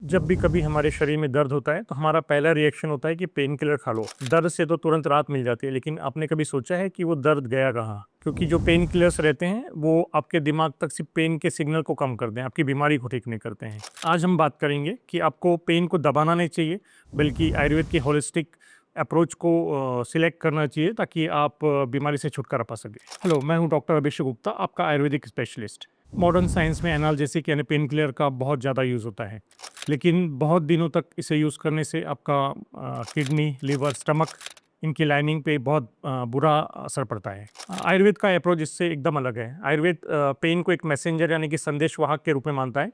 जब भी कभी हमारे शरीर में दर्द होता है तो हमारा पहला रिएक्शन होता है कि पेन किलर खा लो। दर्द से तो तुरंत राहत मिल जाती है, लेकिन आपने कभी सोचा है कि वो दर्द गया कहाँ? क्योंकि जो पेन किलर्स रहते हैं वो आपके दिमाग तक सिर्फ पेन के सिग्नल को कम करते हैं, आपकी बीमारी को ठीक नहीं करते हैं। आज हम बात करेंगे कि आपको पेन को दबाना नहीं चाहिए, बल्कि आयुर्वेद की होलिस्टिक अप्रोच को सिलेक्ट करना चाहिए ताकि आप बीमारी से छुटकारा पा सकें। हेलो, मैं हूँ डॉक्टर अभिषेक गुप्ता, आपका आयुर्वेदिक स्पेशलिस्ट। मॉडर्न साइंस में एनाल्जेसिक यानी पेन किलर का बहुत ज़्यादा यूज़ होता है, लेकिन बहुत दिनों तक इसे यूज़ करने से आपका किडनी, लिवर, स्टमक, इनकी लाइनिंग पे बहुत बुरा असर पड़ता है। आयुर्वेद का अप्रोच इससे एकदम अलग है। आयुर्वेद पेन को एक मैसेंजर यानी कि संदेशवाहक के रूप में मानता है,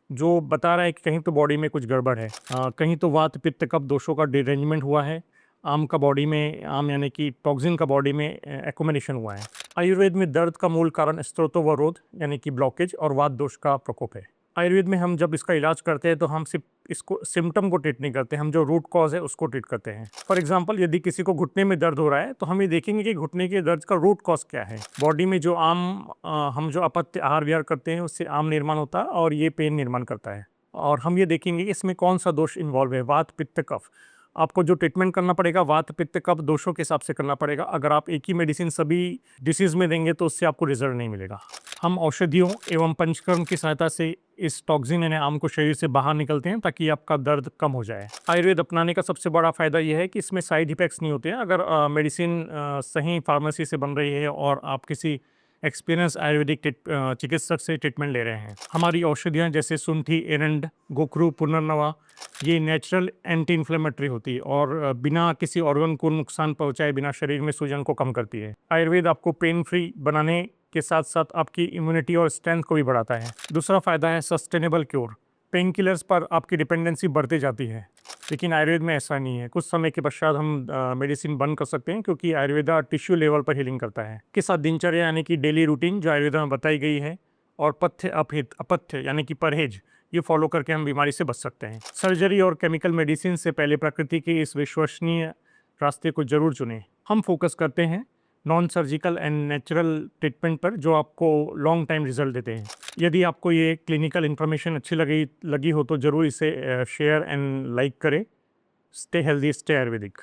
जो बता रहा है कि कहीं तो बॉडी में कुछ गड़बड़ है। कहीं तो वात, पित्त, कफ दोषों का डिरेंजमेंट हुआ है। आम का बॉडी में यानी कि टॉक्सिन का बॉडी में एक्युमुलेशन हुआ है। आयुर्वेद में दर्द का मूल कारण स्त्रोतोवरोध यानी कि ब्लॉकेज और वात दोष का प्रकोप है। आयुर्वेद में हम जब इसका इलाज करते हैं तो हम सिर्फ इसको सिम्टम को ट्रीट नहीं करते, हम जो रूट कॉज है उसको ट्रीट करते हैं। फॉर एग्जांपल, यदि किसी को घुटने में दर्द हो रहा है तो हम ये देखेंगे कि घुटने के दर्द का रूट कॉज क्या है। बॉडी में जो हम जो अपत्य आहार विहार करते हैं उससे आम निर्माण होता है और ये पेन निर्माण करता है। और हम ये देखेंगे कि इसमें कौन सा दोष इन्वॉल्व है, वात, पित्त, कफ। आपको जो ट्रीटमेंट करना पड़ेगा वात, पित्त, कफ दोषों के हिसाब से करना पड़ेगा। अगर आप एक ही मेडिसिन सभी डिसीज में देंगे तो उससे आपको रिजल्ट नहीं मिलेगा। हम औषधियों एवं पंचकर्म की सहायता से इस टॉक्सिन यानी आम को शरीर से बाहर निकलते हैं ताकि आपका दर्द कम हो जाए। आयुर्वेद अपनाने का सबसे बड़ा फायदा यह है कि इसमें साइड इफेक्ट्स नहीं होते हैं। अगर मेडिसिन सही फार्मेसी से बन रही है और आप किसी एक्सपीरियंस आयुर्वेदिक चिकित्सक से ट्रीटमेंट ले रहे हैं। हमारी औषधियाँ जैसे सुंठी, एरंड, गोखरू, पुनर्नवा, ये नेचुरल एंटी इन्फ्लेमेटरी होती है और बिना किसी ऑर्गन को नुकसान पहुंचाए, बिना शरीर में सूजन को कम करती है। आयुर्वेद आपको पेन फ्री बनाने के साथ साथ आपकी इम्यूनिटी और स्ट्रेंथ को भी बढ़ाता है। दूसरा फायदा है सस्टेनेबल क्योर। पेन किलर्स पर आपकी डिपेंडेंसी बढ़ती जाती है, लेकिन आयुर्वेद में ऐसा नहीं है। कुछ समय के पश्चात हम मेडिसिन बंद कर सकते हैं, क्योंकि आयुर्वेदा टिश्यू लेवल पर हीलिंग करता है। के साथ दिनचर्या यानी कि डेली रूटीन जो आयुर्वेदा में बताई गई है, और पथ्य अपहित अपथ्य यानी कि परहेज, ये फॉलो करके हम बीमारी से बच सकते हैं। सर्जरी और केमिकल मेडिसिन से पहले प्रकृति के इस विश्वसनीय रास्ते को जरूर चुनें। हम फोकस करते हैं non surgical and natural treatment पर, जो आपको लॉन्ग टाइम रिजल्ट देते हैं। यदि आपको ये क्लिनिकल इन्फॉर्मेशन अच्छी लगी हो तो ज़रूर इसे शेयर एंड लाइक करें। Stay healthy, stay Ayurvedic.